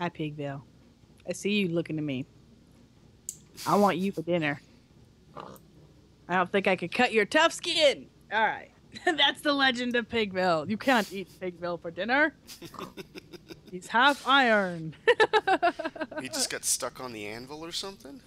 Hi, Pigville. I see you looking at me. I want you for dinner. I don't think I could cut your tough skin. All right. That's the legend of Pigville. You can't eat Pigville for dinner. He's half iron. He just got stuck on the anvil or something?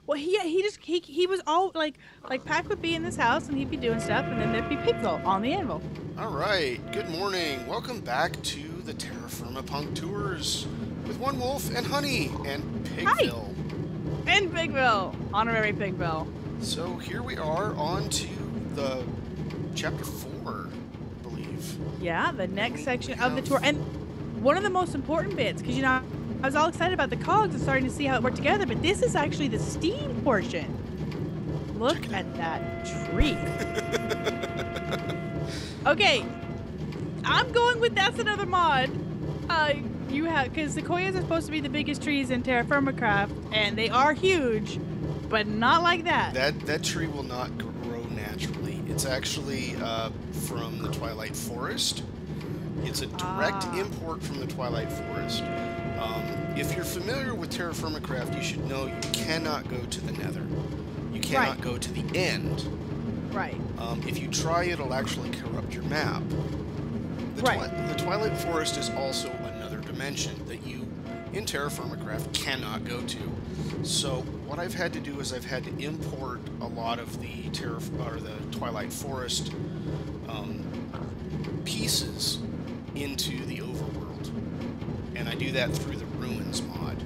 Well, he was all like Pac would be in this house and he'd be doing stuff, and then there'd be Pigville on the anvil. Alright, good morning. Welcome back to the TerraFirmaPunk tours with OneWolfe and Honey and Hi, Pigville. and Pigville, honorary Pigville. So here we are on to the chapter 4, I believe. Yeah, the next We section of the have- tour, and one of the most important bits, because I was all excited about the cogs and starting to see how it worked together, but this is actually the steam portion. Look Check it at that tree. Okay, I'm going with that's another mod. You have, because sequoias are supposed to be the biggest trees in TerraFirmaCraft, and they are huge, but not like that. That tree will not grow naturally. It's actually from the Twilight Forest. It's a direct import from the Twilight Forest. If you're familiar with TerraFirmaCraft, you should know you cannot go to the Nether. You cannot go to the end. Right. If you try, it'll actually corrupt your map. The Twilight Forest is also another dimension that you, in TerraFirmaCraft, cannot go to. So what I've had to do is I've had to import a lot of the Twilight Forest pieces into the overworld, and I do that through the Ruins mod.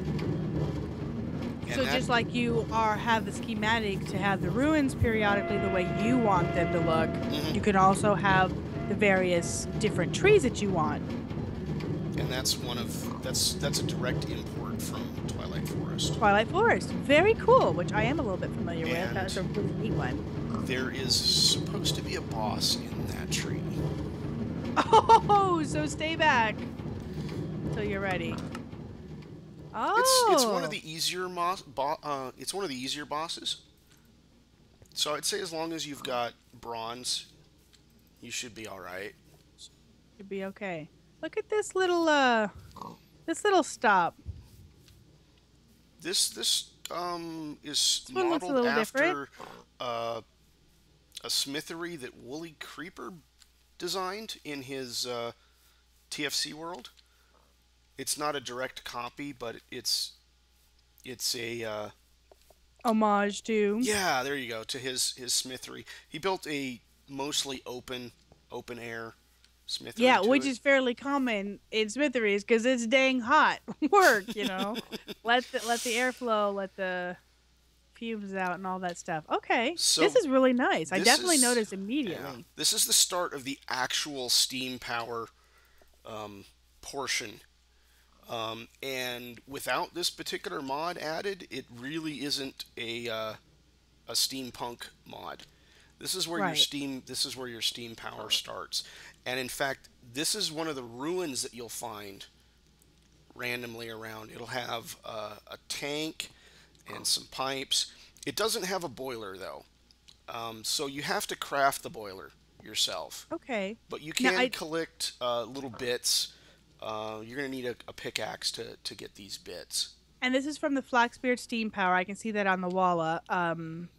So just like you have the schematic to have the ruins periodically the way you want them to look, you can also have the various different trees that you want. And that's a direct import from Twilight Forest. Twilight Forest, very cool, which I am a little bit familiar with. And That's a really neat one. there is supposed to be a boss in that tree. Oh, so stay back until you're ready. Oh, It's one of the easier it's one of the easier bosses. So I'd say as long as you've got bronze, you should be all right. should be okay. Look at this little stop. This is This one looks a modeled little after different. A smithery that Wooly Creeper designed in his TFC world. It's not a direct copy, but it's a Homage to. yeah, there you go, to his smithery. He built a mostly open air smithery. Yeah, to which it. is fairly common in smitheries because it's dang hot work, you know. let the airflow, let the fumes out and all that stuff. Okay, So this is really nice. I this definitely is- noticed Yeah, immediately. this is the start of the actual steam power portion. And without this particular mod added, it really isn't a steampunk mod. This is where Right. this is where your steam power starts. And in fact, this is one of the ruins that you'll find randomly around. It'll have a tank and some pipes. It doesn't have a boiler though, so you have to craft the boiler yourself. Okay. But you Now can collect little bits. You're going to need a pickaxe to get these bits. and this is from the Flaxbeard steam power. I can see that on the wall.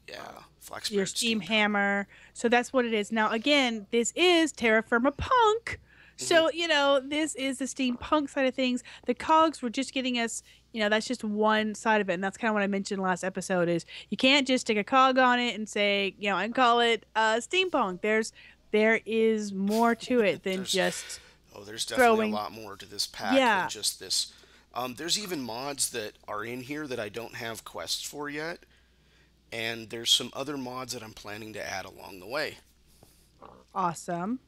Yeah, flax Your spirit steam power. hammer. So that's what it is. Now again, this is TerraFirmaPunk. So, you know, this is the steampunk side of things. The cogs were just getting us, you know, that's just one side of it. And that's kind of what I mentioned last episode is you can't just stick a cog on it and say, you know, and call it steampunk. There is more to it than just Oh, there's definitely throwing. a lot more to this pack Yeah. than just this. There's even mods that are in here that I don't have quests for yet, and there's some other mods that I'm planning to add along the way. Awesome.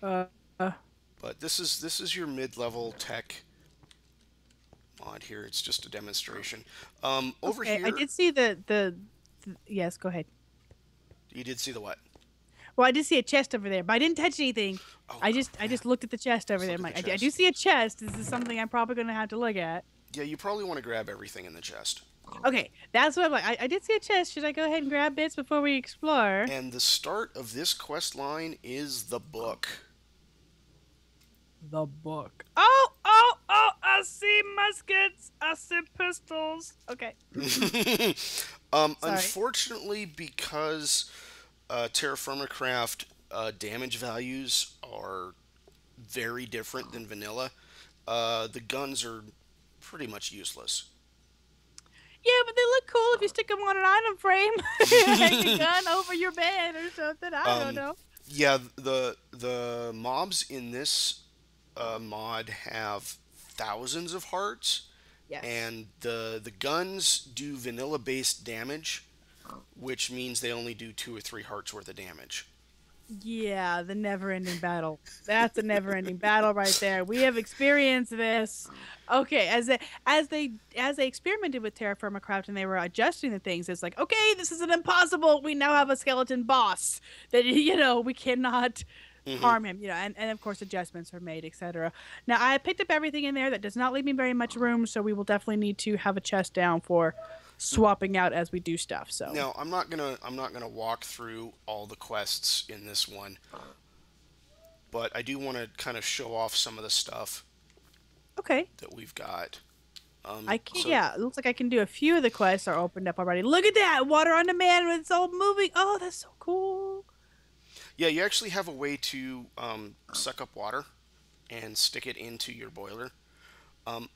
Uh, uh, But this is your mid-level tech mod here. It's just a demonstration. Over okay, here, I did see the yes, go ahead. you did see the what? Well, I did see a chest over there, but I didn't touch anything. Oh, I just looked at the chest over there. look I'm at like, the I do chest. see a chest. This is something I'm probably going to have to look at. Yeah, you probably want to grab everything in the chest. Okay, that's what I'm like. I did see a chest. Should I go ahead and grab bits before we explore? And the start of this quest line is the book. The book. Oh, I see muskets. I said pistols. Okay. Sorry. Unfortunately, because Terra Firma Craft damage values are very different than vanilla, the guns are pretty much useless. Yeah, but they look cool if you stick them on an item frame. Hang a gun over your bed or something. I don't Um, know. yeah, the mobs in this mod have thousands of hearts, Yes. and the guns do vanilla based damage, which means they only do 2 or 3 hearts worth of damage. Yeah, the never-ending battle. That's a never-ending battle right there. We have experienced this. Okay, as they experimented with Terra Firma Craft and they were adjusting the things, it's like, okay, this is an impossible. We now have a skeleton boss that we cannot Hmm. harm him. And of course adjustments are made, etc. Now I picked up everything in there. That does not leave me very much room, so we will definitely need to have a chest down for swapping out as we do stuff. So Now I'm not gonna walk through all the quests in this one, but I do want to kind of show off some of the stuff okay. that we've got. I can, So yeah, it looks like I can do a few of the quests are opened up already. Look at that! Water on demand when it's all moving. Oh, that's so cool. yeah, you actually have a way to suck up water and stick it into your boiler. Um,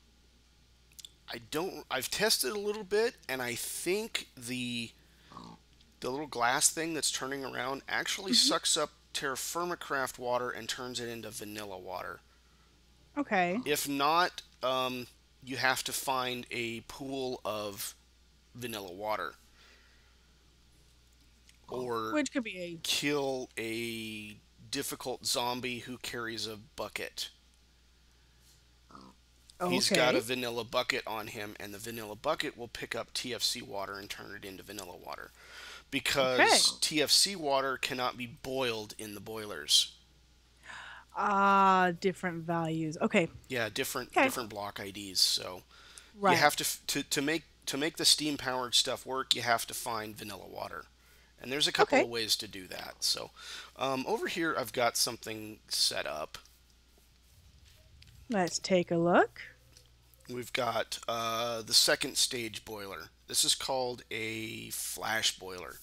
I don't. I've tested a little bit, and I think the little glass thing that's turning around actually Hmm. sucks up Terra Firma Craft water and turns it into vanilla water. Okay. If not, you have to find a pool of vanilla water or Which could be kill a difficult zombie who carries a bucket. a. He's got a Okay. vanilla bucket on him, and the vanilla bucket will pick up TFC water and turn it into vanilla water. Okay. Because TFC water cannot be boiled in the boilers. Ah, different values. Okay. Yeah, different Okay. different block IDs. So you Right. have to make the steam powered stuff work. You have to find vanilla water, and there's a couple Okay. of ways to do that. So over here, I've got something set up. Let's take a look. We've got the second stage boiler. This is called a flash boiler,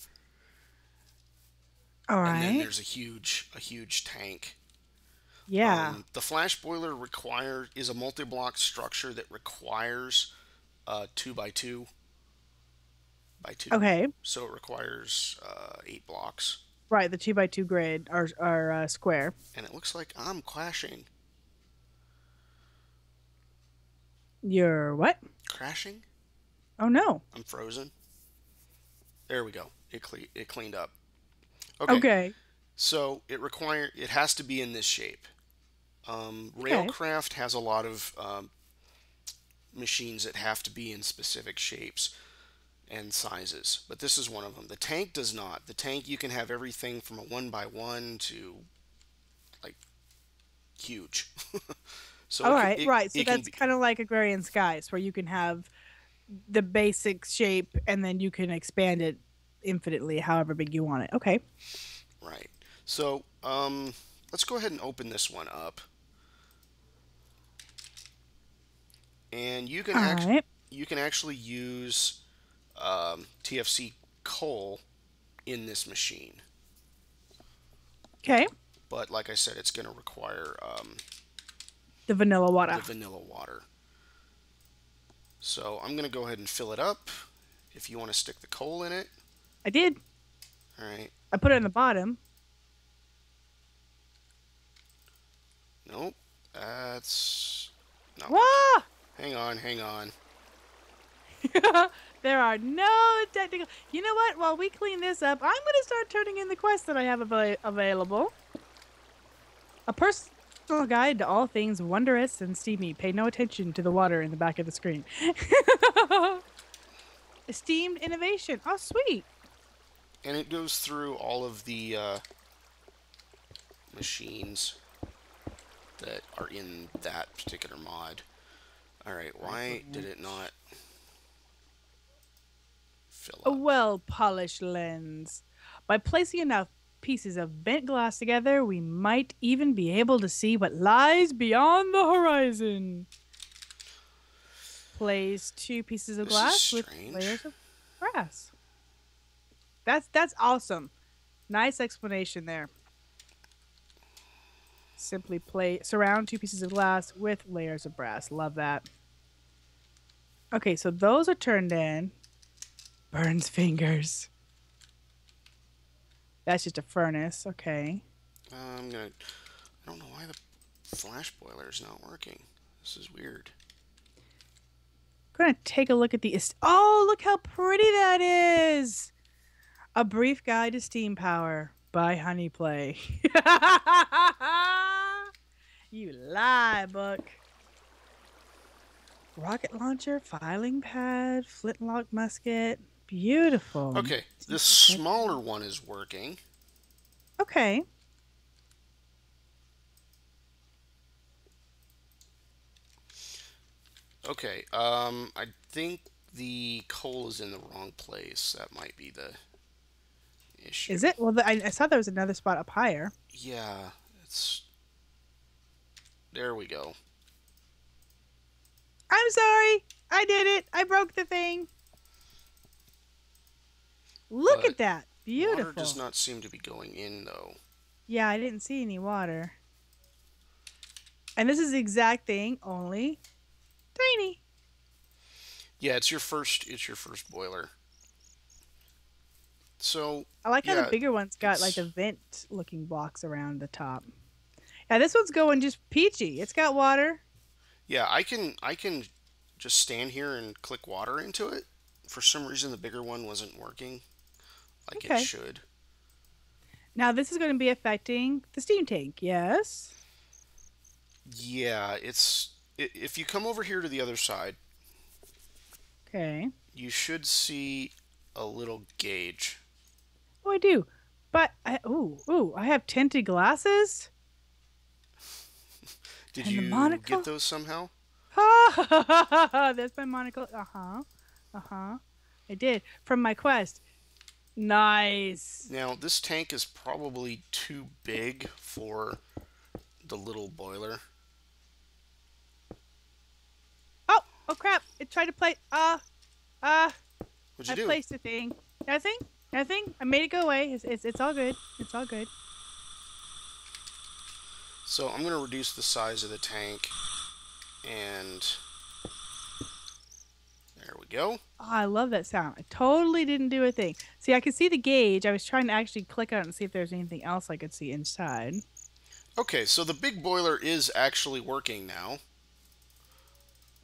All and then right. there's a huge tank. Yeah. The flash boiler is a multi-block structure that requires 2 by 2 by 2, Okay. so it requires 8 blocks. Right. The 2x2 grid are square. And it looks like I'm crashing. You're what? Crashing? Oh no. I'm frozen. There we go. It cleaned up. Okay, Okay. so it has to be in this shape. Okay. Railcraft has a lot of machines that have to be in specific shapes and sizes, but this is one of them. The tank does not. The tank, you can have everything from a 1 by 1 to like huge. So All it can, right. it, Right. So it can that's be kind of like Agrarian Skies, where you can have the basic shape and then you can expand it infinitely, however big you want it. Okay. right. So let's go ahead and open this one up, and All right. you can actually use TFC coal in this machine. Okay. But like I said, it's going to require The vanilla the water. vanilla water. So I'm going to go ahead and fill it up. If you want to stick the coal in it, I did. all right. I put it in the bottom. Nope, that's not working. Wah! Hang on. There are no technical. You know what? While we clean this up, I'm going to start turning in the quests that I have available. A personal guide to all things wondrous and steamy. Pay no attention to the water in the back of the screen. Esteemed innovation. Oh, sweet. And it goes through all of the machines that are in that particular mod. All right, why did it not fill A up? well-polished lens. By placing enough pieces of bent glass together, we might even be able to see what lies beyond the horizon. replace two pieces of This is glass with strange. layers of brass. That's awesome. Nice explanation there. Simply surround two pieces of glass with layers of brass. Love that. Okay, so those are turned in. Burns fingers. That's just a furnace. Okay. I'm gonna. I don't know why the flash boiler is not working. This is weird. Gonna take a look at the. Oh, look how pretty that is! A Brief Guide to Steam Power by HonneyPlay. You lie, Buck. Rocket launcher, filing pad, flintlock musket. Beautiful. Okay, this smaller one is working. Okay. Okay, I think the coal is in the wrong place. That might be the issue. Is it? Well, I saw there was another spot up higher. Yeah, it's. There we go. I'm sorry. I did it. I broke the thing. Look But at that. water Beautiful. does not seem to be going in, though. Yeah, I didn't see any water. And this is the exact thing, only tiny. Yeah, it's your first. It's your first boiler. So I like how the yeah, bigger one's got like it's the vent looking blocks around the top. Yeah, this one's going just peachy. It's got water. yeah. I can just stand here and click water into it. For some reason, the bigger one wasn't working like it Okay. should. Now this is going to be affecting the steam tank. Yes. Yeah, if you come over here to the other side, Okay. you should see a little gauge. Oh, I do. But I have tinted glasses Did and the you get monocle. those somehow? Ah, there's my monocle. Uh-huh. Uh-huh. I did from my quest. Nice. Now, this tank is probably too big for the little boiler. Oh crap. It tried to play What'd I you do? placed a thing. Nothing. Nothing. I made it go away. It's all good. It's all good. So I'm going to reduce the size of the tank, and there we go. Oh, I love that sound. I totally didn't do a thing. See, I could see the gauge. I was trying to actually click on it and see if there's anything else I could see inside. Okay, so the big boiler is actually working now.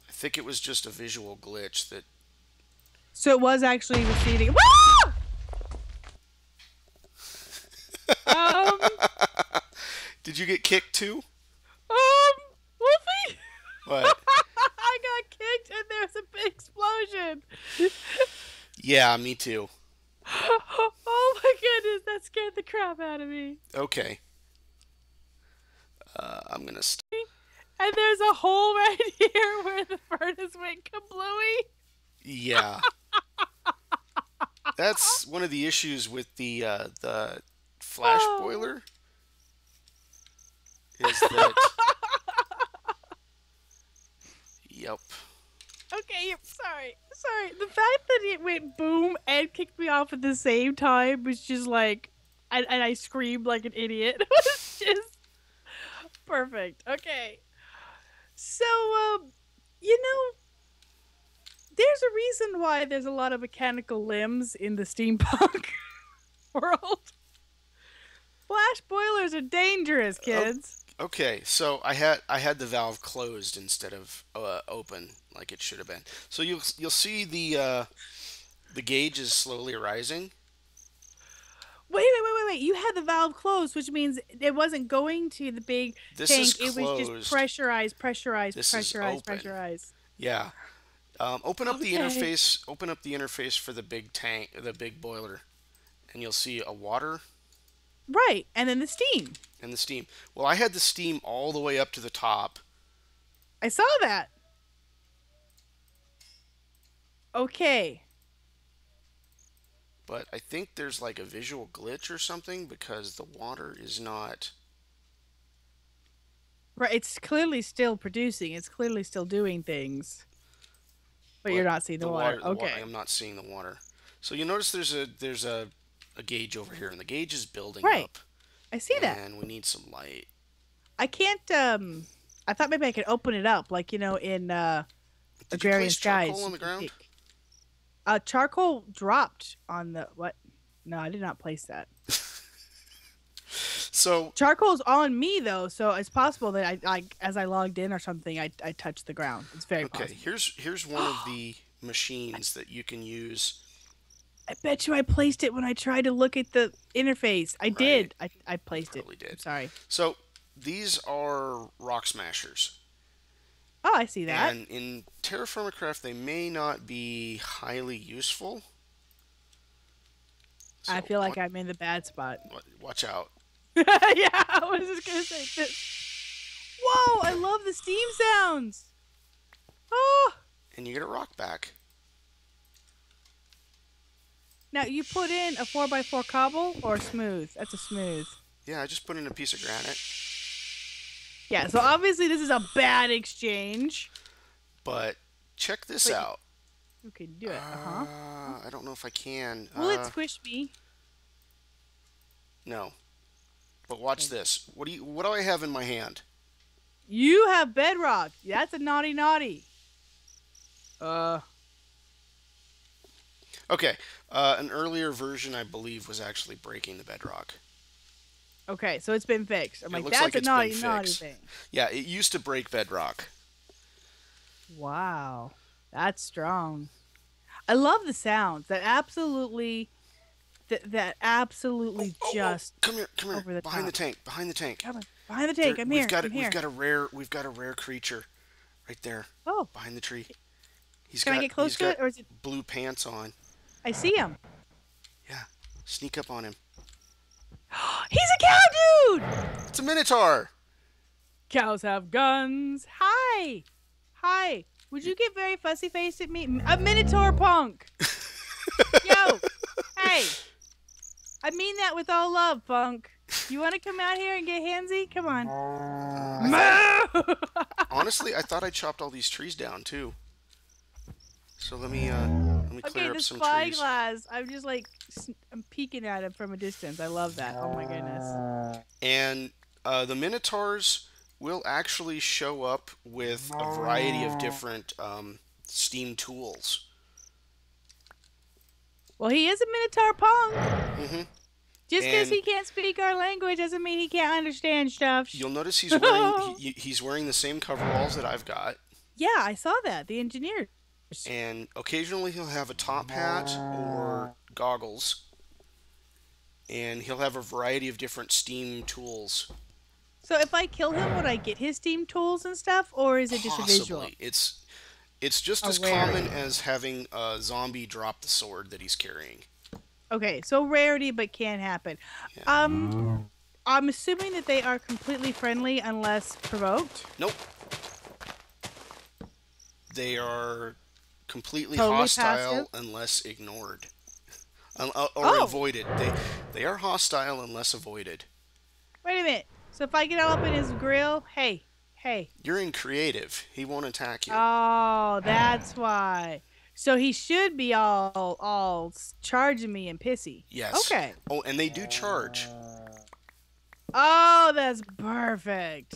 I think it was just a visual glitch that. So it was actually receding. Woo! Um, Did you get kicked too? Wolfie, What? I got kicked and there's a big explosion. Yeah, me too. Oh my goodness, that scared the crap out of me. Okay. I'm gonna. And there's a hole right here where the furnace went kablooey. Yeah. That's one of the issues with the flash Oh. boiler. Is that. Yep. Okay, sorry. Sorry. The fact that it went boom and kicked me off at the same time was just like, and I screamed like an idiot. It was just perfect. Okay. So, there's a reason why there's a lot of mechanical limbs in the steampunk world. Flash boilers are dangerous, kids. Okay, so I had the valve closed instead of open like it should have been. So you'll see the gauge is slowly rising. Wait. You had the valve closed, which means it wasn't going to the big This tank. is It was just closed. pressurized. This is open. Yeah. Open up the Okay. interface. Open up the interface for the big tank, the big boiler, and you'll see a water Right, and then the steam. and the steam. Well, I had the steam all the way up to the top. I saw that. Okay. But I think there's like a visual glitch or something because the water is not. Right, it's clearly still producing. It's clearly still doing things. But you're but not seeing the water. I Okay. am not seeing the water. So you notice there's a gauge over here, and the gauge is building Right. up, I see that. and we need some light. I can't I thought maybe I could open it up like, in Did you Agrarian place charcoal Skies on you the can ground? pick. Charcoal dropped on the what? No, I did not place that. So Charcoal's on me though, so it's possible that I as I logged in or something, I touched the ground. It's very okay, possible. here's one of the machines that you can use. I bet you I placed it when I tried to look at the interface. I Right, did. I placed it. probably I'm did. sorry. So these are rock smashers. Oh, I see that. And in TerraFirmaCraft, they may not be highly useful. I So feel like I'm in the bad spot. watch out. Yeah, I was just gonna say this. Whoa, I love the steam sounds. Oh, And you get a rock back. now you put in a 4x4 cobble or smooth? That's a smooth. Yeah, I just put in a piece of granite. Yeah, so obviously this is a bad exchange. But check this Wait, out. you can do it. Uh-huh. I don't know if I can. Will it squish me? No. But watch this. What do I have in my hand? You have bedrock. That's a naughty naughty. Okay. An earlier version, I believe, was actually breaking the bedrock. Okay, so it's been fixed. I'm It like, looks that's like a it's naughty been naughty fixed. thing. Yeah, it used to break bedrock. Wow. That's strong. I love the sounds. That absolutely just Come here, over the behind top. the tank, behind the tank. Come on. Behind the tank. I'm here. I'm here. We've got a rare creature right there Oh, behind the tree. can I get close to it, or is it? blue pants on. I see him. Yeah, sneak up on him. He's a cow dude. It's a minotaur. Cows have guns. Hi. Hi. Would you get very fussy faced at me? A Minotaur punk. Yo. Hey. I mean that with all love, punk. You want to come out here and get handsy? Come on. Honestly, I thought I chopped all these trees down too. So let me Okay, clear up the some trees. spyglass. I'm just like, I'm peeking at him from a distance. I love that. Oh my goodness. And the minotaurs will actually show up with a variety of different steam tools. Well, he is a Minotaur punk. hmm Just because And- he can't speak our language doesn't mean he can't understand stuff. You'll notice he's wearing he's wearing the same coveralls that I've got, Yeah, I saw that. The engineer. and occasionally he'll have a top hat or goggles, and he'll have a variety of different steam tools. So if I kill him, would I get his steam tools and stuff, or is it just a visual? Possibly, it's just A as rarity. common as having a zombie drop the sword that he's carrying. Okay, so rarity, but can happen. Yeah. I'm assuming that they are completely friendly unless provoked. Nope. They are completely Totally hostile passive? unless ignored. Or Oh. avoided. They are hostile unless avoided. Wait a minute. So if I get all up in his grill, hey. You're in creative. He won't attack you. Oh, that's why. So he should be all charging me and pissy. Yes. Okay. Oh, and they do charge. Oh, that's perfect.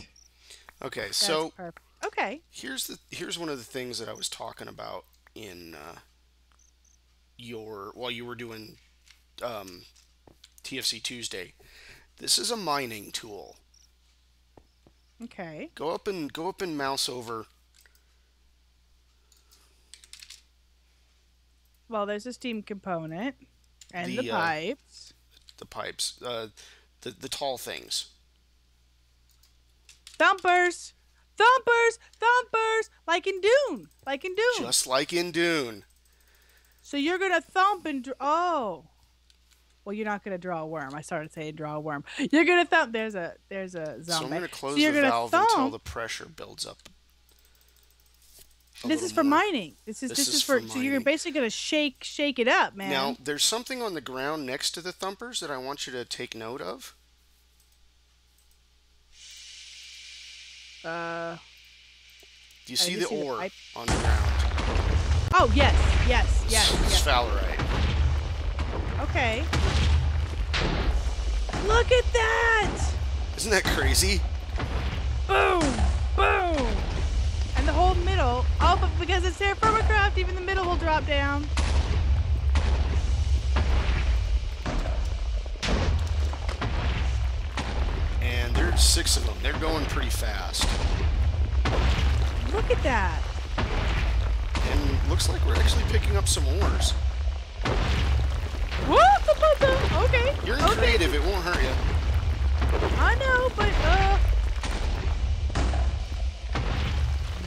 Okay, That's so perfect. Okay. here's one of the things that I was talking about in while you were doing TFC Tuesday. This is a mining tool. Okay. Go up and mouse over. Well, there's a steam component and the The, pipes. the pipes, the tall things. Thumpers. Thumpers. Thumpers. Like in Dune. Just like in Dune. So you're going to thump and oh. Well, you're not going to draw a worm. I started saying draw a worm. You're going to thump. There's a zombie. So I'm going to close you're the gonna valve thump. until the pressure builds up. This is for mining. This is for so you're mining. basically going to shake it up, man. Now, there's something on the ground next to the thumpers that I want you to take note of. Uh, Do you see the see the ore pipe? on the ground? Oh, yes, yes, yes, It's yes. Fowlerite. Okay. Look at that! Isn't that crazy? Boom! Boom! And the whole middle. Oh, but because it's TerraFirmaCraft, even the middle will drop down. And there's 6 of them. They're going pretty fast. Look at that. And looks like we're actually picking up some ores. What? Okay. You're okay. creative. It won't hurt you. I know, but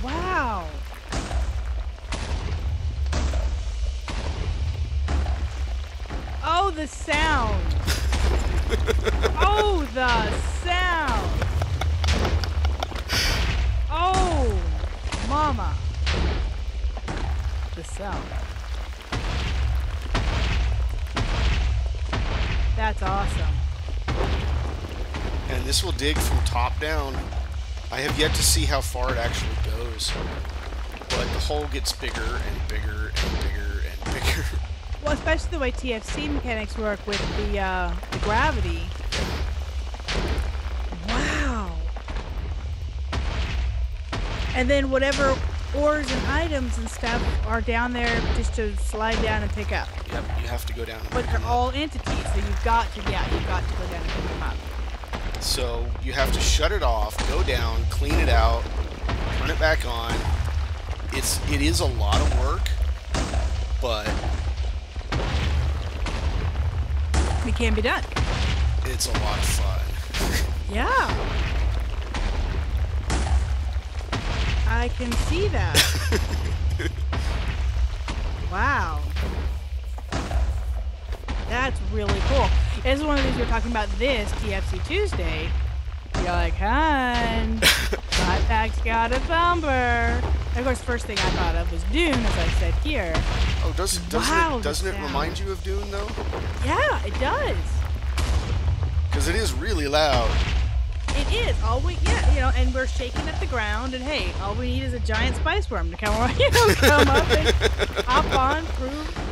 wow. Oh, the sound. Oh, the sound. Oh, mama. The sound. That's awesome. And this will dig from top down. I have yet to see how far it actually goes. But the hole gets bigger and bigger and bigger and bigger. Well, especially the way TFC mechanics work with the gravity. Wow. And then whatever ores and items and stuff are down there just to slide down and pick up. Yep, you have to go down and But pick they're them all up. entities, so you've got to go down and pick them up. So you have to shut it off, go down, clean it out, turn it back on. It is a lot of work, but It can be done. it's a lot of fun. Yeah. I can see that. Wow. That's really cool. This is one of these we were talking about this TFC Tuesday. You're like, hun, my pack's got a thumper. And of course, first thing I thought of was Dune, as I said here. Oh, doesn't it remind you of Dune though? Yeah, it does. Because it is really loud. It is. And we're shaking up the ground, and hey, all we need is a giant spice worm to come up and hop on, prove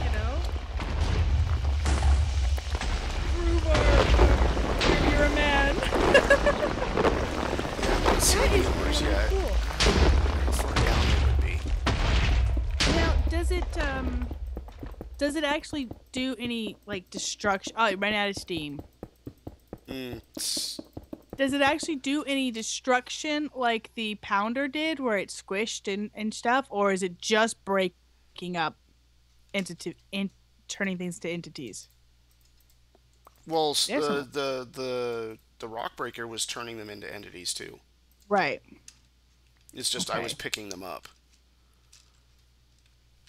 you're a man. Yeah, I haven't seen That the is numbers really yet. cool. How far down it would be. Now, does it actually do any like destruction? Oh, it ran out of steam. Does it actually do any destruction like the Pounder did, where it squished and stuff, or is it just breaking up turning things to entities? Well, the rock breaker was turning them into entities too. Right. It's just Okay. I was picking them up.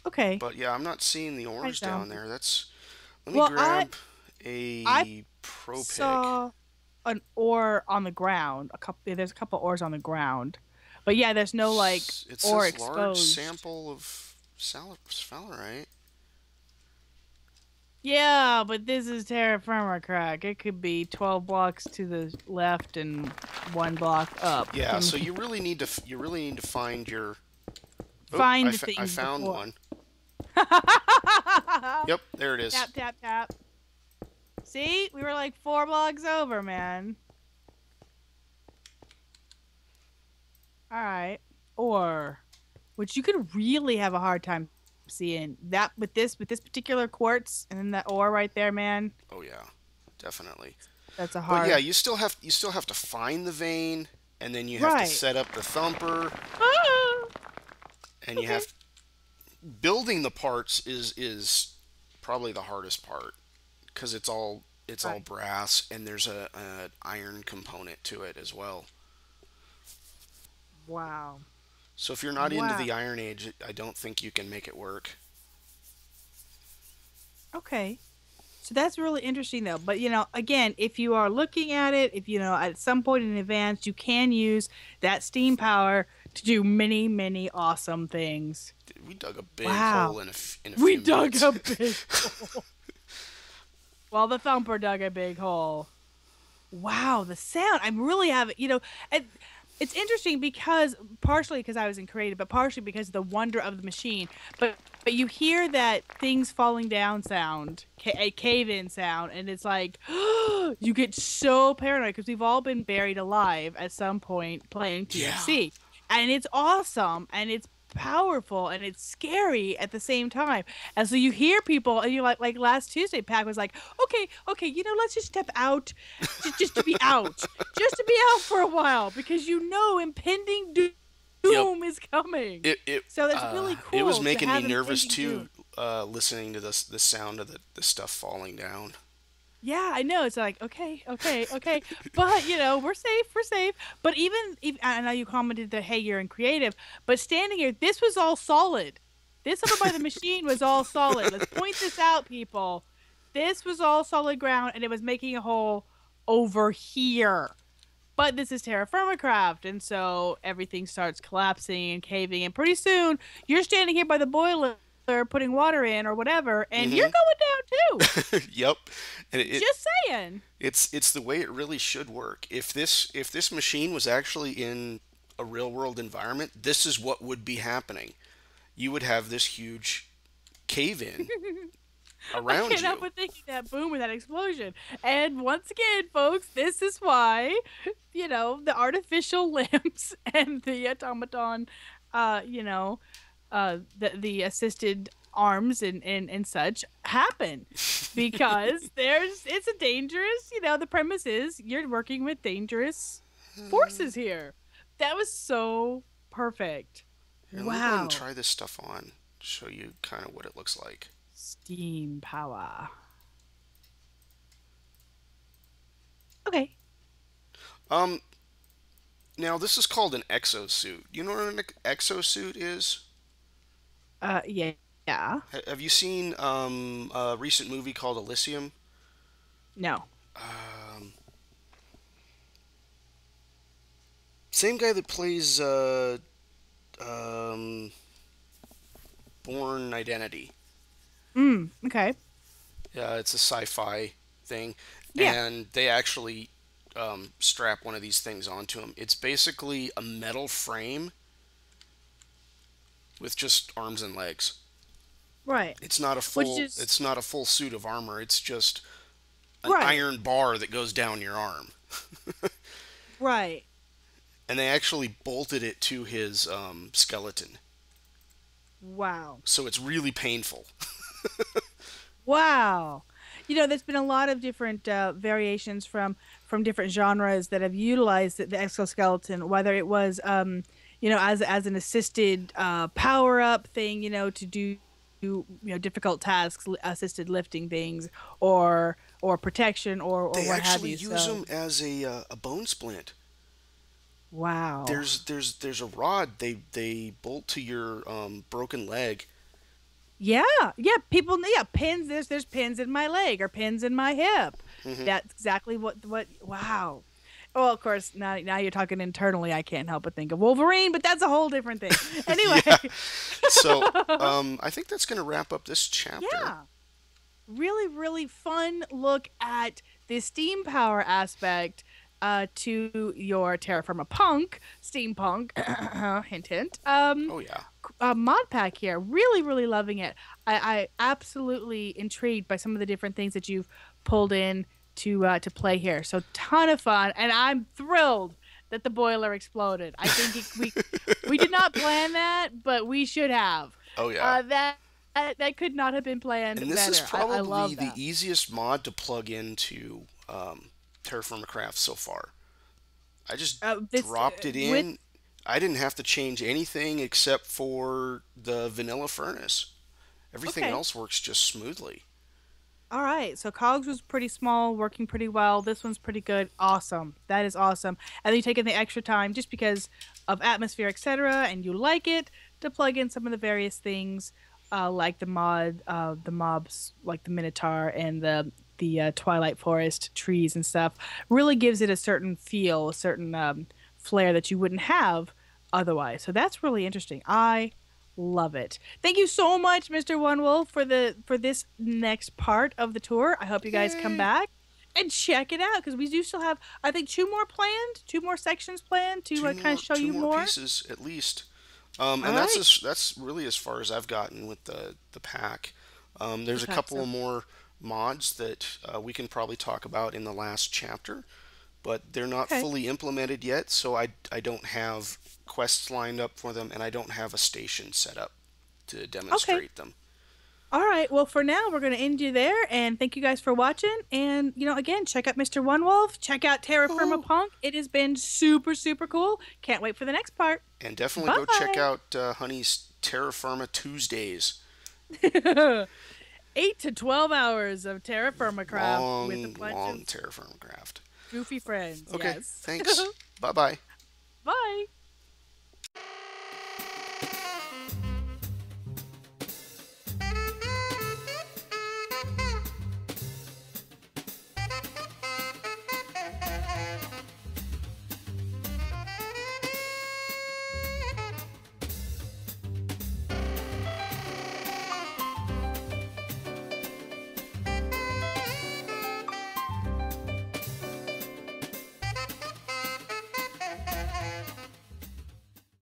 Okay. But yeah, I'm not seeing the ores I know. down there. Let me grab a I pro pick. saw an ore on the ground. There's a couple ores on the ground, but yeah, there's no like It ore says exposed. large sample of Fowlerite. Yeah, but this is terra firma crack. It could be 12 blocks to the left and 1 block up. Yeah, so you really need to find your. Find I the things I found before. one. Yep, there it is. Tap, tap, tap. See? We were like 4 blocks over, man. Alright. Or, which you could really have a hard time seeing. That with this particular quartz and then that ore right there, man. Oh yeah, definitely. That's a hard. But yeah, you still have to find the vein, and then you have Right. to set up the thumper, Ah! and you have building the parts is probably the hardest part because it's all Right. brass, and there's a iron component to it as well. Wow. So if you're not into Wow. the Iron Age, I don't think you can make it work. Okay. So that's really interesting though. But again, if you are looking at it, if at some point in advance, you can use that steam power to do many, many awesome things. We dug a big Wow. hole in a few We minutes. dug a big hole. Well, the thumper dug a big hole. Wow, the sound. I'm really having, and it's interesting because partially because I was in creative, but partially because of the wonder of the machine. But you hear that things falling down sound, a cave in sound, and it's like you get so paranoid because we've all been buried alive at some point playing Yeah. TFC, and it's awesome and it's powerful and it's scary at the same time. And so you hear people and you're like last Tuesday, Pac was like, okay, let's just step out, just to be out, just to be out for a while because impending Yep. doom is coming. It So that's really it was cool to making me have nervous impending too, doom. listening to the sound of the stuff falling down. Yeah, I know. It's like, okay. But, we're safe, we're safe. But even I know you commented that, hey, you're in creative, but standing here, this was all solid. This over by the machine was all solid. Let's point this out, people. This was all solid ground, and it was making a hole over here. But this is terra firmacraft, and so everything starts collapsing and caving, and pretty soon you're standing here by the boiler putting water in or whatever, and you're Hmm. going down too. Yep. And Just saying. it's the way it really should work. If this machine was actually in a real world environment, this is what would be happening. You would have this huge cave in I around can't help you. but thinking that boom or that explosion. And once again, folks, this is why, the artificial limbs and the automaton, you know, the assisted arms and such happen because it's a dangerous, the premise is you're working with dangerous forces here. That was so perfect. Here, let me go ahead and Wow. try this stuff on, show you kind of what it looks like. Steam power. Okay. Um, Now this is called an exosuit. You know what an exosuit is? Yeah. Yeah. Have you seen a recent movie called Elysium? No. Um, Same guy that plays um, Born Identity. Okay. It's a sci-fi thing, Yeah. and they actually strap one of these things onto him. It's basically a metal frame with just arms and legs. Right. It's not a Which full. is It's not a full suit of armor. It's just an right. iron bar that goes down your arm, Right. and they actually bolted it to his skeleton, Wow. so it's really painful. Wow. There's been a lot of different variations from different genres that have utilized the exoskeleton, whether it was as an assisted power up thing, to do difficult tasks, assisted lifting things, or protection, or They what have actually you. use So them as a bone splint. wow. There's a rod they bolt to your broken leg. Yeah, yeah, people, yeah, pins. There's pins in my leg or pins in my hip. Hmm. That's exactly what. Wow. Well, of course, now you're talking internally. I can't help but think of Wolverine, but that's a whole different thing. Anyway, Yeah. So I think that's gonna wrap up this chapter. yeah, really, really fun look at the steam power aspect to your Terra Firma Punk, steampunk, hint, hint. Oh yeah. Mod pack here. Really, really loving it. I absolutely intrigued by some of the different things that you've pulled in to play here. So ton of fun, and I'm thrilled that the boiler exploded. I think we did not plan that, but we should have. Oh yeah. That could not have been planned And this is better. I probably love the that. easiest mod to plug into TerraFirmaCraft so far. I just This dropped it with in. I didn't have to change anything except for the vanilla furnace. Everything okay. else works just smoothly. All right. So Cogs was pretty small, working pretty well. This one's pretty good. Awesome. That is awesome. And then you taking the extra time just because of atmosphere, etc., and you like it to plug in some of the various things, like the mobs, like the Minotaur and the Twilight Forest trees and stuff. Really gives it a certain feel, a certain flair that you wouldn't have otherwise. So that's really interesting. I love it. Thank you so much, Mr. OneWolfe, for this next part of the tour. I hope you guys come Yay! back and check it out because we do still have, I think, two more sections planned to kind of show Two you more more. pieces at least. All And right, that's really as far as I've gotten with the pack. the There's a pack. couple So of more mods that we can probably talk about in the last chapter, but they're not okay, fully implemented yet, so I don't have quests lined up for them, and I don't have a station set up to okay. demonstrate them. All right. Well, for now, we're going to end you there. And thank you guys for watching. And, again, check out Mr. OneWolfe. Check out Woohoo! TerraFirmaPunk. It has been super, super cool. Can't wait for the next part. And definitely go check Bye. out Honey's Terra Firma Tuesdays. 8 to 12 hours of TerraFirmaCraft with a Long, bunch long of Terra Firma craft. goofy friends. Okay, Yes. thanks. Bye bye. Bye.